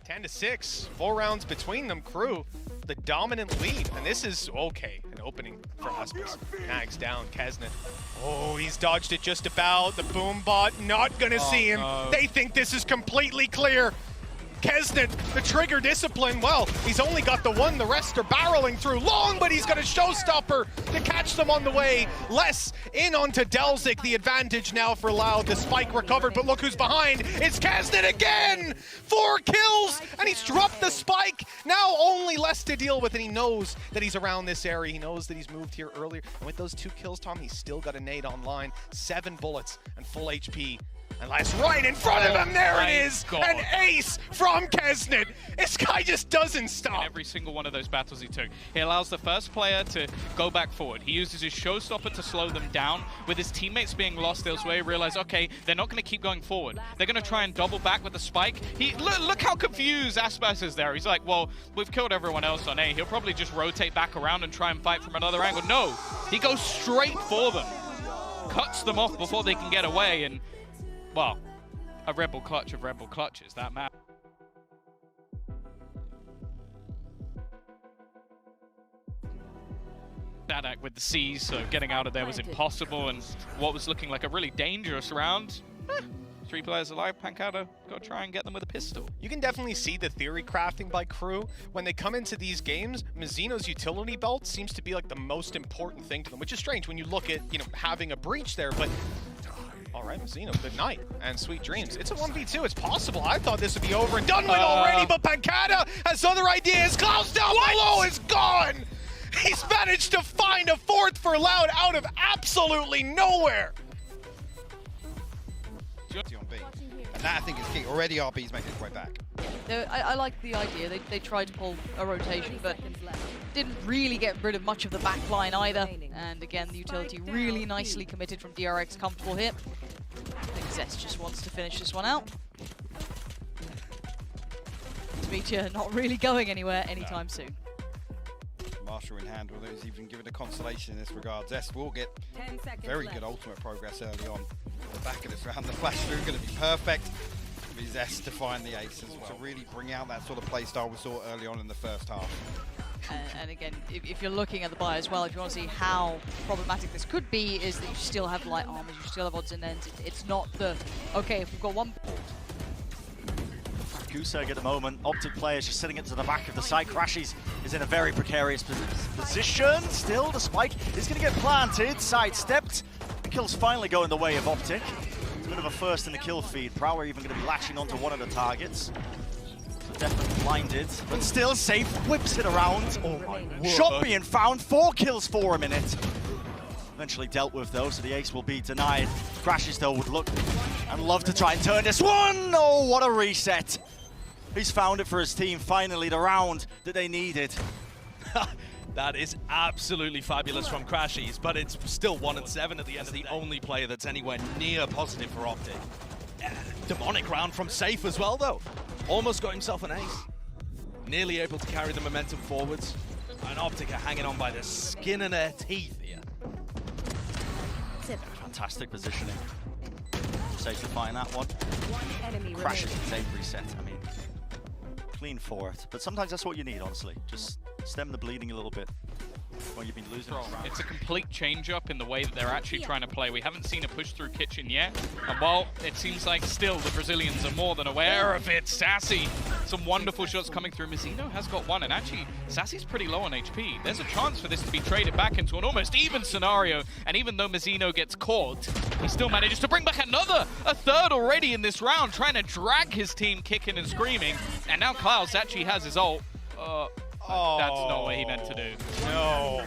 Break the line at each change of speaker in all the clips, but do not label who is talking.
10-6, 4 rounds between them. KRU, the dominant lead, and this is okay. An opening for Husbus. Nags down, KEZNIT. Oh, he's dodged it just about. The boom bot not gonna see him. No. They think this is completely clear. KEZNIT, the trigger discipline, well, he's only got the one, the rest are barreling through long, but he's got a showstopper to catch them on the way. Less in onto deltuc, the advantage now for Loud. The spike recovered, but look who's behind. It's KEZNIT again! 4 kills, and he's dropped the spike. Now only less to deal with, and he knows that he's around this area. He knows that he's moved here earlier. And with those 2 kills, Tom, he's still got a nade online. 7 bullets and full HP. And that's right in front of him, there it is! God. An ace from KEZNIT! This guy just doesn't stop!
In every single one of those battles he took, he allows the first player to go back forward. He uses his showstopper to slow them down. With his teammates being lost elsewhere, he realized, okay, they're not going to keep going forward. They're going to try and double back with the spike. Look how confused Aspas is there. He's like, well, we've killed everyone else on A. He'll probably just rotate back around and try and fight from another angle. No, he goes straight for them. Cuts them off before they can get away, and well, a rebel clutch of rebel clutches, that map. Dadak with the C's, so getting out of there was impossible, and what was looking like a really dangerous round. 3 players alive, Pancado, go try and get them with a pistol.
You can definitely see the theory crafting by KRU. When they come into these games, Mizzino's utility belt seems to be like the most important thing to them, which is strange when you look at, you know, having a breach there, but all right, Mizzino, good night and sweet dreams. It's a 1v2, it's possible. I thought this would be over and done with already, but Pancada has other ideas. Klaus down below is gone! He's managed to find a 4th for Loud out of absolutely nowhere.
And that, I think, is key. Already RB's making his way back.
I like the idea. They tried to pull a rotation, but didn't really get rid of much of the back line either. And again, the utility really nicely committed from DRX. Comfortable hit. I think Zest just wants to finish this one out. Dmitya not really going anywhere anytime soon.
Marshall in hand, although he's even given a consolation in this regard. Zest will get very good ultimate progress early on. The back of this round, the flash through going to be perfect. For Zest to find the ace as well, to really bring out that sort of play style we saw early on in the first half.
And again, if you're looking at the buy as well, if you want to see how problematic this could be, is that you still have light armors, you still have odds and ends. It's not the, okay, if we've got one.
Guseg at the moment, Optic players just sitting into the back of the site. Crashes is in a very precarious position. Still, the spike is going to get planted, sidestepped. The kills finally go in the way of Optic. It's a bit of a first in the kill feed. Prower even going to be latching onto one of the targets. So definitely blinded, but still safe. Whips it around. Oh my word. Shot being found. 4 kills for a minute. Eventually dealt with though, so the ace will be denied. Crashes though would look and love to try and turn this one. Oh, what a reset. He's found it for his team, finally, the round that they needed.
That is absolutely fabulous from Crashies, but it's still 1-7 at the end of the only player that's anywhere near positive for Optic. Demonic round from Safe as well, though. Almost got himself an ace. Nearly able to carry the momentum forwards. And Optic are hanging on by the skin of their teeth here.
Fantastic positioning. Safe to find that one. Crashes and save reset. I mean, clean for it. But sometimes that's what you need, honestly. Just stem the bleeding a little bit when you've been losing.
It's a complete change-up in the way that they're actually trying to play. We haven't seen a push through kitchen yet. And while it seems like still the Brazilians are more than aware of it, Sassy, some wonderful shots coming through. Mizzino has got one, and actually, Sassy's pretty low on HP. There's a chance for this to be traded back into an almost even scenario. And even though Mizzino gets caught, he still manages to bring back a third already in this round, trying to drag his team kicking and screaming. And now Klaus actually has his ult. That's not what he meant to do.
No.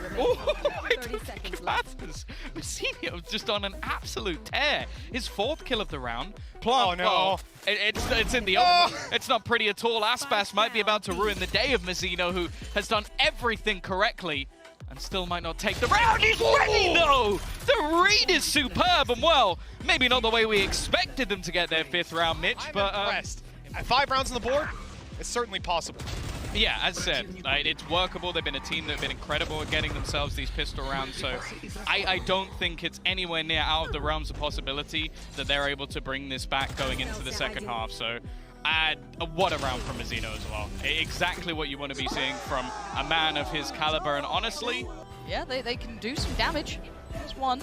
Mizzino's just on an absolute tear. His 4th kill of the round.
Oh no.
It's in the open. It's not pretty at all. Aspas might be about to ruin the day of Mizzino, who has done everything correctly and still might not take the round. He's ready though! The read is superb, and well, maybe not the way we expected them to get their 5th round, Mitch, but
impressed. At 5 rounds on the board, it's certainly possible.
Yeah, as said, it's workable. They've been a team that have been incredible at getting themselves these pistol rounds, so I don't think it's anywhere near out of the realms of possibility that they're able to bring this back going into the second half. So And what a round from Mizzino as well. Exactly what you want to be seeing from a man of his caliber, and honestly...
Yeah, they can do some damage. There's one.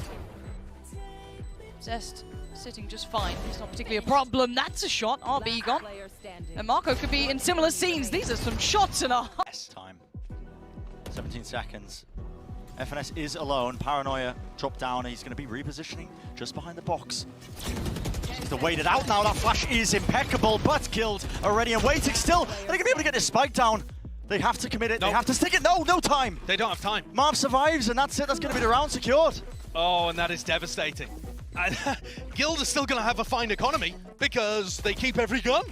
Zest sitting just fine. It's not particularly a problem. That's a shot. RB gone. And Marco could be in similar scenes. These are some shots and a...
Time. 17 seconds. FNS is alone. Paranoia dropped down. He's going to be repositioning just behind the box. They're waited out now. That flash is impeccable, but killed already and waiting still. Are they going to be able to get this spike down? They have to commit it. Nope. They have to stick it. No time.
They don't have time.
Marv survives, and that's it. That's going to be the round secured.
Oh, and that is devastating. And Guild is still going to have a fine economy because they keep every gun.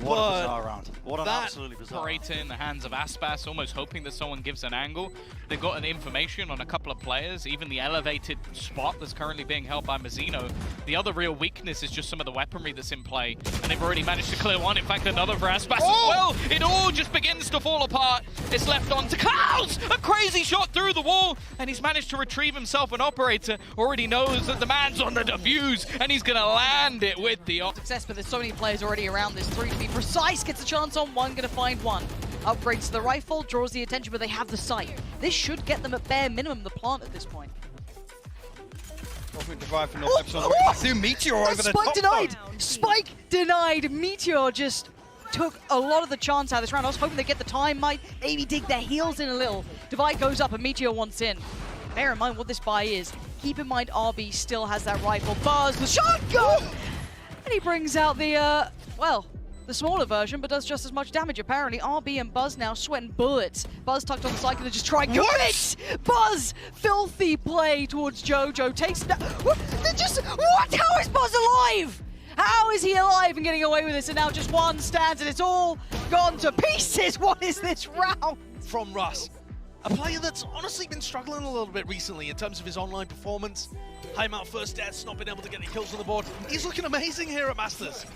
What a bizarre round. What an absolutely bizarre round.
Operator in the hands of Aspas, almost hoping that someone gives an angle. They've got an information on a couple of players, even the elevated spot that's currently being held by Mizzino. The other real weakness is just some of the weaponry that's in play, and they've already managed to clear one. In fact, another for Aspas as well. It all just begins to fall apart. It's left on to Klaus! A crazy shot through the wall, and he's managed to retrieve himself an operator. Already knows that the man's on the defuse, and he's going to land it with the
success, but there's so many players already around this. 3 to be precise, gets a chance on one, going to find one. Upgrades the rifle, draws the attention, but they have the sight. This should get them at bare minimum the plant at this point.
Meteor over the
Spike
top
denied!
though.
Spike denied! Meteor just took a lot of the chance out of this round. I was hoping they'd get the time, might maybe dig their heels in a little. Divide goes up and Meteor wants in. Bear in mind what this buy is. Keep in mind RB still has that rifle. Buzz, the shotgun! And he brings out the, well, the smaller version, but does just as much damage. Apparently, RB and Buzz now sweating bullets. Buzz tucked on the side, gonna just try and commit! Buzz! Filthy play towards Jojo. Takes that. What? How is Buzz alive? How is he alive and getting away with this? And now just one stands and it's all gone to pieces. What is this round?
From Russ. A player that's honestly been struggling a little bit recently in terms of his online performance. High amount of first deaths, not been able to get any kills on the board. He's looking amazing here at Masters.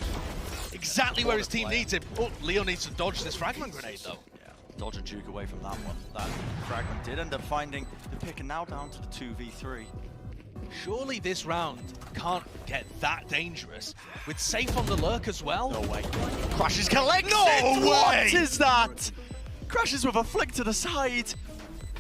Exactly where his team needs him. Oh, Leo needs to dodge this fragment grenade though.
Yeah, dodge and juke away from that one. That fragment did end up finding the pick, and now down to the 2v3.
Surely this round can't get that dangerous. With Safe on the lurk as well.
No way. Crashes collects
No
it!
way!
What is that? Crashes with a flick to the side.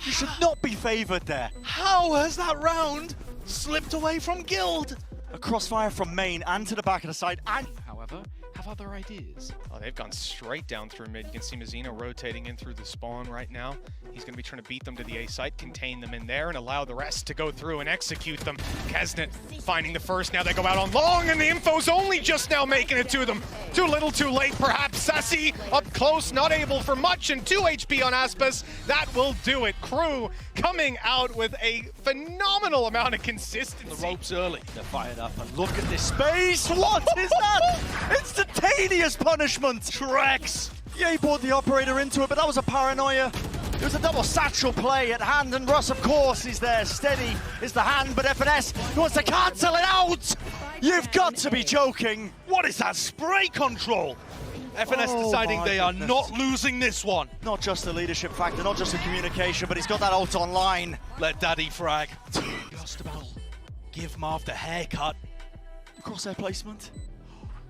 You should not be favoured there.
How has that round slipped away from Guild?
A crossfire from main and to the back of the side, and
however, have other ideas.
Oh, they've gone straight down through mid. You can see Mizzino rotating in through the spawn right now. He's going to be trying to beat them to the A site, contain them in there, and allow the rest to go through and execute them. KEZNIT finding the first. Now they go out on long, and the info's only just now making it to them. Too little, too late, perhaps. Sassy up close, not able for much, and 2 HP on Aspas. That will do it. Crew coming out with a phenomenal amount of consistency.
The ropes early.
they're fired up, and look at this space. What is that? Instantaneous punishment.
Trex.
Yeah, he brought the operator into it, but that was a paranoia. It was a double satchel play at hand, and Russ, of course, is there. Steady is the hand, but FNS wants to cancel it out. You've got to be joking.
What is that spray control? FNS deciding they are not losing this one.
Not just the leadership factor, not just the communication, but he's got that ult online.
Let Daddy frag. Just about give Marv the haircut.
Crosshair placement.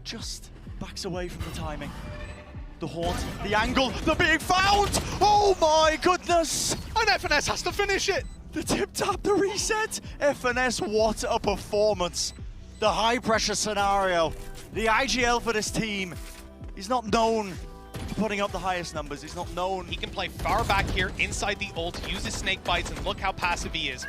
Just backs away from the timing. The haunt, the angle, they're being found! Oh my goodness!
And FNS has to finish it!
The tip tap, the reset! FNS, what a performance! The high pressure scenario, the IGL for this team. He's not known for putting up the highest numbers, he's not known.
He can play far back here inside the ult, use his snake bites, and look how passive he is.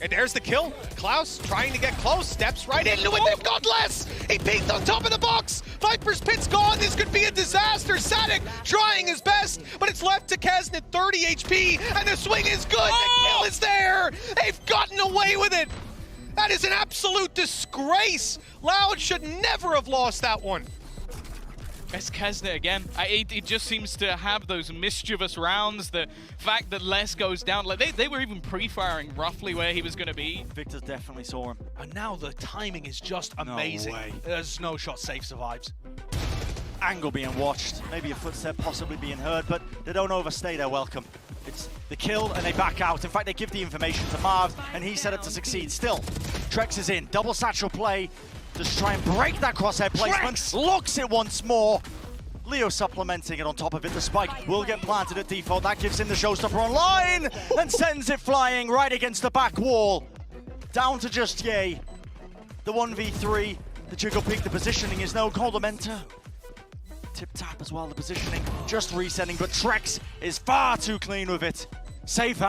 And there's the kill. Klaus trying to get close, steps right into it. They've got less. He peeked on top of the box. Viper's pit's gone. This could be a disaster. Sadik trying his best, but it's left to KEZNIT, 30 HP, and the swing is good. The kill is there. They've gotten away with it. That is an absolute disgrace. Loud should never have lost that one.
It's KEZNIT again. It just seems to have those mischievous rounds. The fact that Les goes down, like they were even pre-firing roughly where he was going to be.
Victor definitely saw him.
And now the timing is just amazing.
No way.
There's no shot. Safe survives.
Angle being watched, maybe a footstep possibly being heard, but they don't overstay their welcome. It's the kill and they back out. In fact, they give the information to Marv and he's set up to succeed. Still, Trex is in, double satchel play. Just try and break that crosshair placement.
Frags!
Locks it once more. Leo supplementing it on top of it. The spike will get planted at default. That gives him the showstopper online and sends it flying right against the back wall. Down to just Ye. The 1v3. The jiggle peak. The positioning is no Colementer. Tip tap as well. The positioning just resetting, but Trex is far too clean with it. Safe